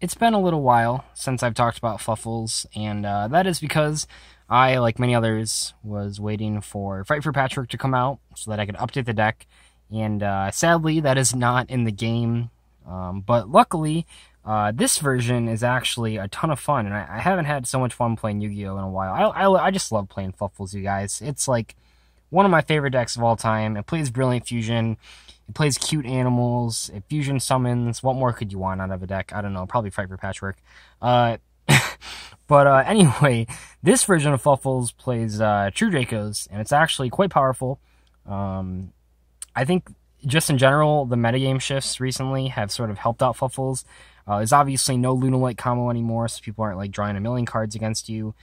It's been a little while since I've talked about Fluffals, and that is because I, like many others, was waiting for Fight for Patchwork to come out so that I could update the deck, and sadly that is not in the game, but luckily this version is actually a ton of fun, and I haven't had so much fun playing Yu-Gi-Oh! In a while. I just love playing Fluffals, you guys. It's like one of my favorite decks of all time. It plays Brilliant Fusion. It plays cute animals. It fusion summons. What more could you want out of a deck? I don't know. Probably Fight for Patchwork. But anyway, this version of Fluffals plays True Dracos, and it's actually quite powerful. I think just in general, the metagame shifts recently have sort of helped out Fluffals. There's obviously no Lunalite combo anymore, so people aren't like drawing a million cards against you.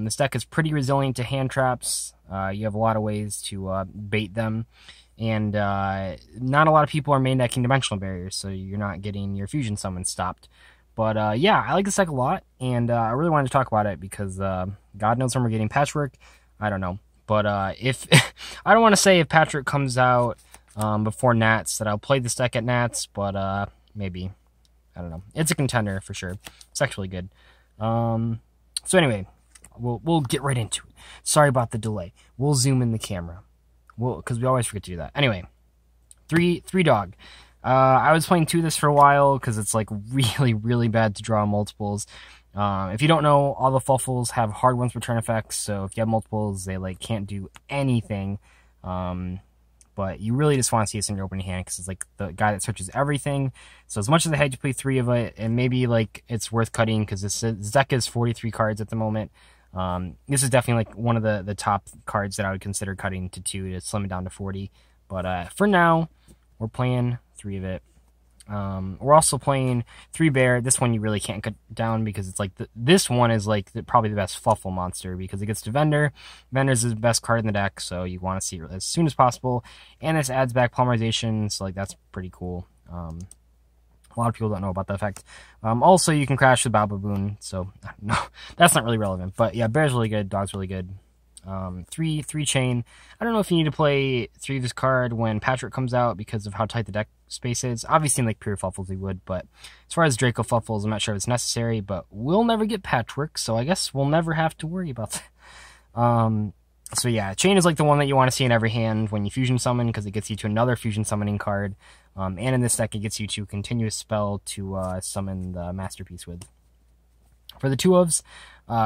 This deck is pretty resilient to hand traps. You have a lot of ways to bait them. And not a lot of people are main decking dimensional barriers, so you're not getting your fusion summons stopped. But yeah, I like this deck a lot, and I really wanted to talk about it because God knows when we're getting Patchwork. I don't know. But if I don't want to say if Patchwork comes out before Nats that I'll play this deck at Nats, but maybe. I don't know. It's a contender for sure. It's actually good. So anyway, we'll get right into it. Sorry about the delay. We'll zoom in the camera. Because we always forget to do that. Anyway, three dog. I was playing 2 of this for a while because it's like really, really bad to draw multiples. If you don't know, all the Fluffals have hard ones return effects, so if you have multiples, they like can't do anything. But you really just want to see this in your opening hand because it's like the guy that searches everything. So as much as I had to play 3 of it, and maybe like it's worth cutting because this deck is 43 cards at the moment. This is definitely like one of the top cards that I would consider cutting to 2 to slim it down to 40. But for now, we're playing 3 of it. We're also playing 3 bear. This one you really can't cut down because it's like this one is like probably the best Fluffal monster because it gets to Vendor. Vendor's the best card in the deck, so you want to see it as soon as possible. And this adds back polymerization, so like that's pretty cool. A lot of people don't know about the effect. Also, you can crash with Bababoon, so no, that's not really relevant. But yeah, Bear's really good, Dog's really good. 3 chain. I don't know if you need to play 3 of this card when Patchwork comes out because of how tight the deck space is. Obviously, in like pure Fluffals, we would, but as far as Draco Fluffals, I'm not sure if it's necessary, but we'll never get Patchwork, so I guess we'll never have to worry about that. So yeah, Chain is like the one that you want to see in every hand when you fusion summon because it gets you to another fusion summoning card. And in this deck, it gets you to continuous spell to summon the Masterpiece with. For the 2 ofs,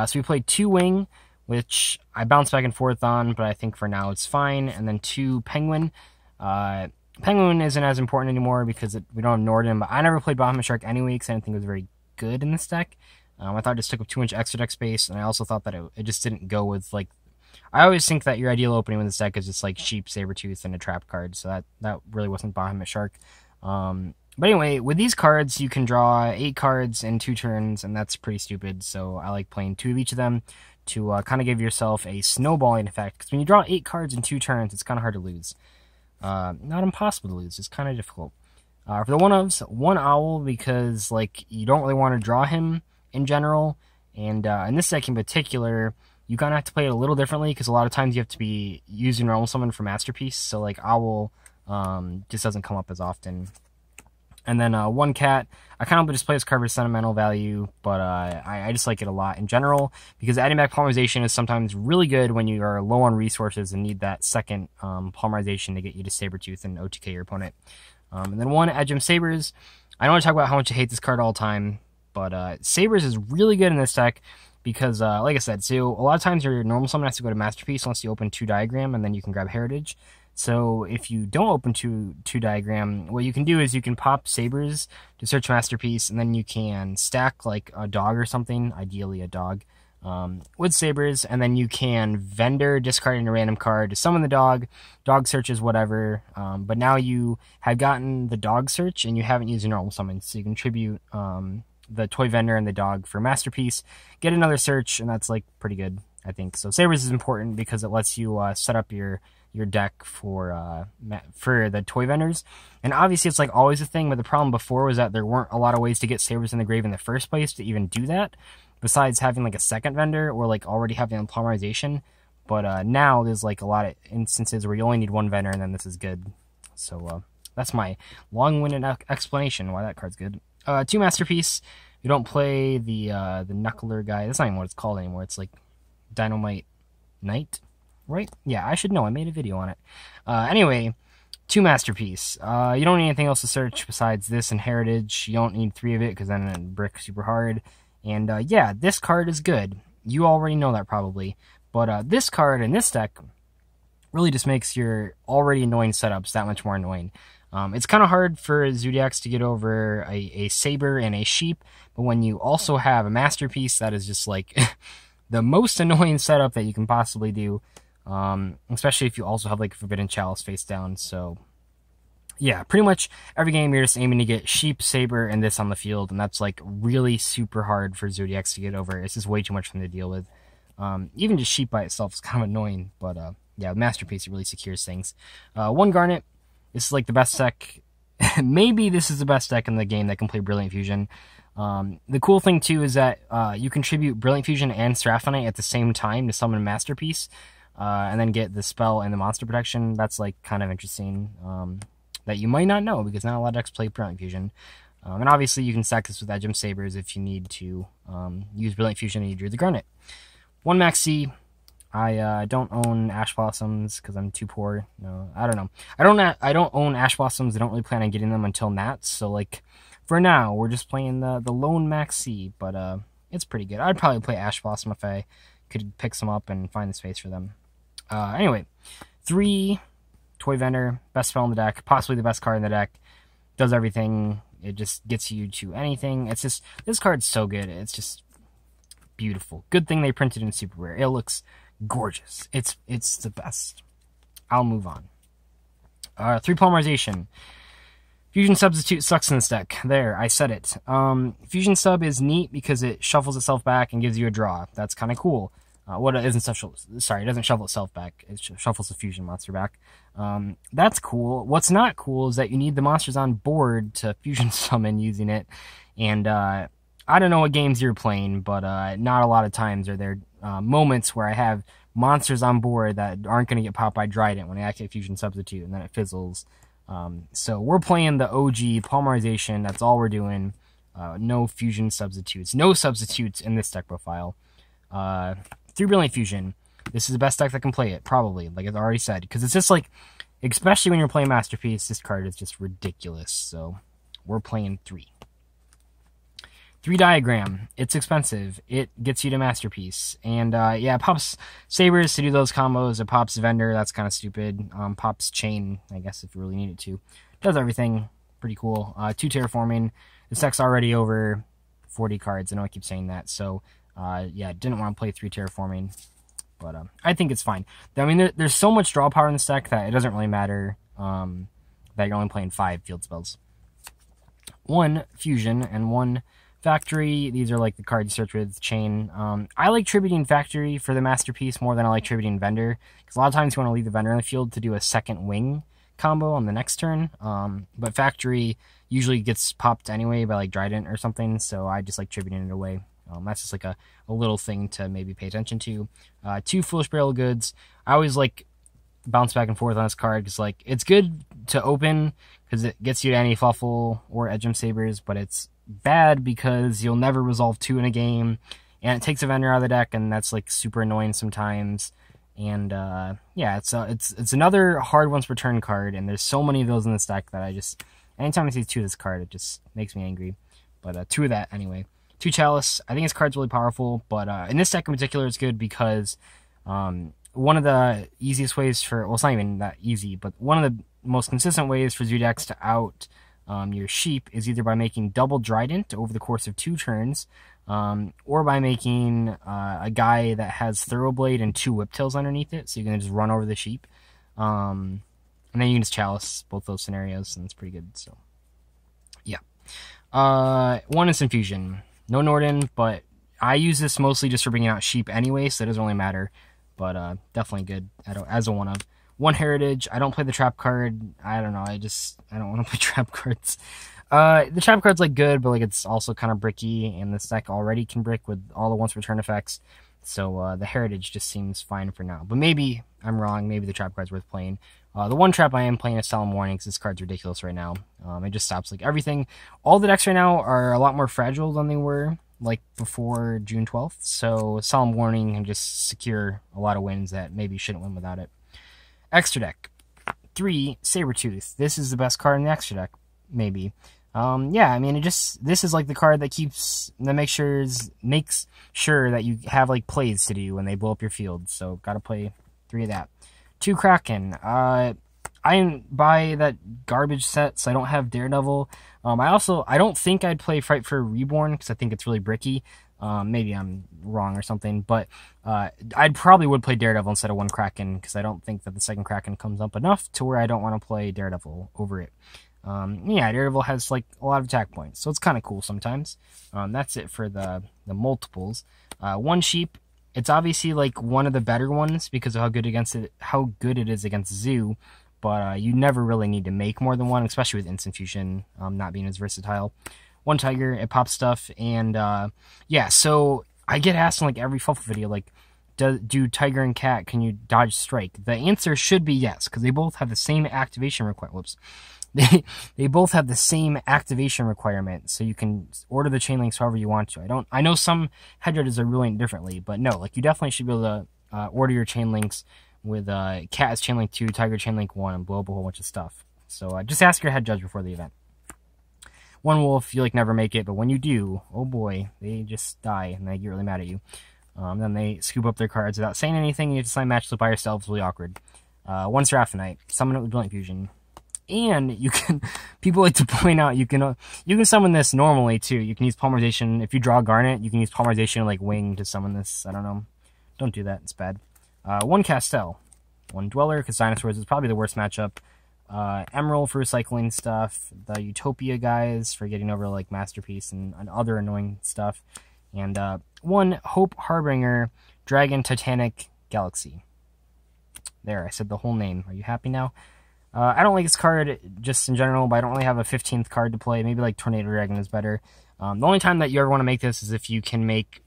so we played 2 Wing, which I bounce back and forth on, but I think for now it's fine. And then 2 Penguin. Penguin isn't as important anymore because we don't have Norden, but I never played Bahamut Shark anyway because I didn't think it was very good in this deck. I thought it just took up too much extra deck space, and I also thought that it just didn't go with, like, I always think that your ideal opening with this deck is just, like, Sheep, Sabretooth, and a trap card, so that really wasn't Bahamut Shark. But anyway, with these cards, you can draw 8 cards in 2 turns, and that's pretty stupid, so I like playing 2 of each of them to kind of give yourself a snowballing effect, because when you draw 8 cards in 2 turns, it's kind of hard to lose. Not impossible to lose, it's kind of difficult. For the 1-ofs, 1 Owl, because, like, you don't really want to draw him in general, and in this deck in particular, you kind of have to play it a little differently, because a lot of times you have to be using Realm Summon for Masterpiece, so, like, Owl just doesn't come up as often. And then 1 Cat, I kind of just play this card for sentimental value, but I just like it a lot in general, because adding back polymerization is sometimes really good when you are low on resources and need that second polymerization to get you to Sabretooth and OTK your opponent. And then 1 Edgem Sabers. I don't want to talk about how much I hate this card all the time, but Sabers is really good in this deck, because, like I said, so a lot of times your normal summon has to go to Masterpiece unless you open 2 Diagram, and then you can grab Heritage. So if you don't open 2 Diagram, what you can do is you can pop Sabers to search Masterpiece, and then you can stack like a dog or something, ideally a dog, with Sabers, and then you can Vendor, discarding a random card to summon the dog. Dog searches whatever, but now you have gotten the dog search, and you haven't used a normal summon, so you can tribute the Toy Vendor and the dog for Masterpiece, get another search, and that's like pretty good, I think. So Sabers is important because it lets you set up your deck for the Toy Vendors. And obviously it's like always a thing, but the problem before was that there weren't a lot of ways to get Sabers in the grave in the first place to even do that, besides having like a second vendor or like already having polymerization. But now there's like a lot of instances where you only need 1 vendor, and then this is good. So that's my long-winded explanation why that card's good. 2 Masterpiece, You don't play the Knuckler guy. That's not even what it's called anymore. It's like Dynamite Knight, right? Yeah, I should know. I made a video on it. Anyway, 2 Masterpiece. You don't need anything else to search besides this and Heritage. You don't need 3 of it because then it brick super hard. And yeah, this card is good. You already know that probably. But this card in this deck really just makes your already annoying setups that much more annoying. It's kind of hard for Zodiacs to get over a Saber and a Sheep, but when you also have a Masterpiece, that is just like the most annoying setup that you can possibly do, especially if you also have like Forbidden Chalice face down. So yeah, pretty much every game you're just aiming to get Sheep, Saber, and this on the field, and that's like really super hard for Zodiacs to get over. It's just way too much for them to deal with. Even just Sheep by itself is kind of annoying, but yeah, Masterpiece, it really secures things. 1 Garnet. This is like the best deck. Maybe this is the best deck in the game that can play Brilliant Fusion. The cool thing too is that you contribute Brilliant Fusion and Seraphinite at the same time to summon Masterpiece, and then get the spell and the monster protection. That's like kind of interesting. That you might not know because not a lot of decks play Brilliant Fusion. And obviously you can stack this with Edgem Sabers if you need to use Brilliant Fusion and you drew the Garnet. 1 Max C. I don't own Ash Blossoms because I'm too poor. No, I don't know. I don't own Ash Blossoms. I don't really plan on getting them until Nats. So like, for now, we're just playing the lone Max C. But it's pretty good. I'd probably play Ash Blossom if I could pick some up and find the space for them. Anyway, 3 Toy Vendor, best spell in the deck, possibly the best card in the deck. Does everything. It just gets you to anything. It's just, this card's so good. It's just beautiful. Good thing they printed in super rare. It looks gorgeous. It's the best. I'll move on. 3 Polymerization. Fusion Substitute sucks in this deck. There, I said it. Fusion Sub is neat because it shuffles itself back and gives you a draw. That's kind of cool. What it isn't sorry, it doesn't shuffle itself back. It shuffles the fusion monster back. That's cool. What's not cool is that you need the monsters on board to fusion summon using it. And I don't know what games you're playing, but not a lot of times are there moments where I have monsters on board that aren't going to get popped by Trident when I activate Fusion Substitute, and then it fizzles. So we're playing the OG Polymerization. That's all we're doing. No Fusion Substitutes. No substitutes in this deck profile. 3 Brilliant Fusion. This is the best deck that can play it, probably, like I already said. Because it's just like, especially when you're playing Masterpiece, this card is just ridiculous. So we're playing 3. 3 Diagram. It's expensive. It gets you to Masterpiece. And yeah, it pops Sabers to do those combos. It pops Vendor. That's kind of stupid. Pops Chain, I guess, if you really need it to. Does everything. Pretty cool. 2 Terraforming. This deck's already over 40 cards. I know I keep saying that. So yeah, didn't want to play 3 Terraforming. But I think it's fine. I mean, there's so much draw power in this deck that it doesn't really matter that you're only playing 5 field spells. 1 Fusion and 1 Factory. These are like the cards you search with. Chain. I like tributing Factory for the Masterpiece more than I like tributing Vendor. Because a lot of times you want to leave the Vendor in the field to do a second wing combo on the next turn. But Factory usually gets popped anyway by like Trident or something. So I just like tributing it away. That's just like a little thing to maybe pay attention to. 2 Foolish Burial Goods. I always like bounce back and forth on this card because like it's good to open because it gets you to any Fluffal or Edgem Sabers, but it's bad because you'll never resolve 2 in a game, and it takes a Vendor out of the deck, and that's like super annoying sometimes. And yeah, it's another hard once per turn card, and there's so many of those in this deck that I just, anytime I see 2 of this card, it just makes me angry. But 2 of that anyway. 2 Chalice. I think this card's really powerful, but in this deck in particular, it's good because one of the easiest ways for, well, it's not even that easy, but one of the most consistent ways for Zodiacs to out your Sheep is either by making double Trident over the course of 2 turns, or by making a guy that has Thoroughblade and 2 Whiptails underneath it, so you can just run over the Sheep. And then you can just Chalice both those scenarios, and it's pretty good, so yeah. 1 Instant Fusion. No Norden, but I use this mostly just for bringing out Sheep anyway, so it doesn't really matter. But definitely good as a 1-of. 1 Heritage. I don't play the trap card. I don't know. I don't want to play trap cards. The trap card's like good, but like it's also kind of bricky, and this deck already can brick with all the once per turn effects. So the Heritage just seems fine for now. But maybe I'm wrong. Maybe the trap card's worth playing. The one trap I am playing is Solemn Warning, because this card's ridiculous right now. It just stops like everything. All the decks right now are a lot more fragile than they were like before June 12th. So Solemn Warning can just secure a lot of wins that maybe you shouldn't win without it. Extra deck. 3, Sabertooth. This is the best card in the extra deck, maybe. Yeah, I mean, this is like the card that makes sure that you have like plays to do when they blow up your field. So gotta play 3 of that. 2 Kraken. I didn't buy that garbage set, so I don't have Daredevil. I don't think I'd play Fight for Reborn because I think it's really bricky. Maybe I'm wrong or something, but I probably would play Daredevil instead of 1 Kraken because I don't think that the second Kraken comes up enough to where I don't want to play Daredevil over it. Yeah, Daredevil has like a lot of attack points, so it's kind of cool sometimes. That's it for the multiples. 1 Sheep. It's obviously like one of the better ones because of how good it is against Zoo, but you never really need to make more than 1, especially with Instant Fusion not being as versatile. 1 Tiger, it pops stuff, and yeah, so I get asked in like every Fluffal video, like, do Tiger and Cat, can you dodge strike? The answer should be yes, because they both have the same activation requirement. They both have the same activation requirement, so you can order the chain links however you want to. I know some head judges are ruling differently, but no, like you definitely should be able to order your chain links with Cat as chain link 2, Tiger chain link 1, and blow up a whole bunch of stuff. So just ask your head judge before the event. 1 Wolf, you like never make it, but when you do, oh boy, they just die and they get really mad at you. Then they scoop up their cards without saying anything. You have to sign match flip by yourself. It's really awkward. 1 Seraphinite, summon it with Brilliant Fusion. And you can, people like to point out, you can summon this normally too. You can use Polymerization. If you draw Garnet, you can use Polymerization like Wing to summon this. I don't know. Don't do that. It's bad. 1 Castel. 1 Dweller, because Dinosaurs is probably the worst matchup. Emerald for recycling stuff. The Utopia guys for getting over like Masterpiece and other annoying stuff. And 1 Hope Harbinger, Dragon Titanic Galaxy. There, I said the whole name. Are you happy now? I don't like this card just in general, but I don't really have a 15th card to play. Maybe like Tornado Dragon is better. The only time that you ever want to make this is if you can make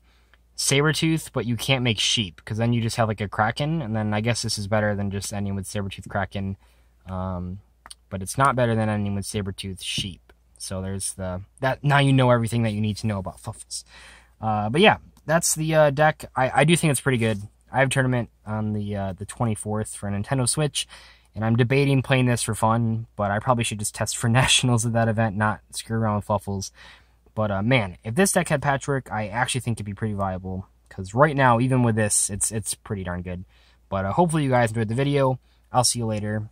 Sabertooth, but you can't make Sheep, because then you just have like a Kraken, and then I guess this is better than just ending with Sabertooth Kraken. But it's not better than ending with Sabertooth Sheep. So there's that. Now you know everything that you need to know about Fluffals. But yeah, that's the deck. I do think it's pretty good. I have a tournament on the 24th for a Nintendo Switch, and I'm debating playing this for fun, but I probably should just test for nationals at that event, not screw around with Fluffals. But man, if this deck had Patchwork, I actually think it'd be pretty viable, because right now, even with this, it's pretty darn good. But hopefully you guys enjoyed the video. I'll see you later.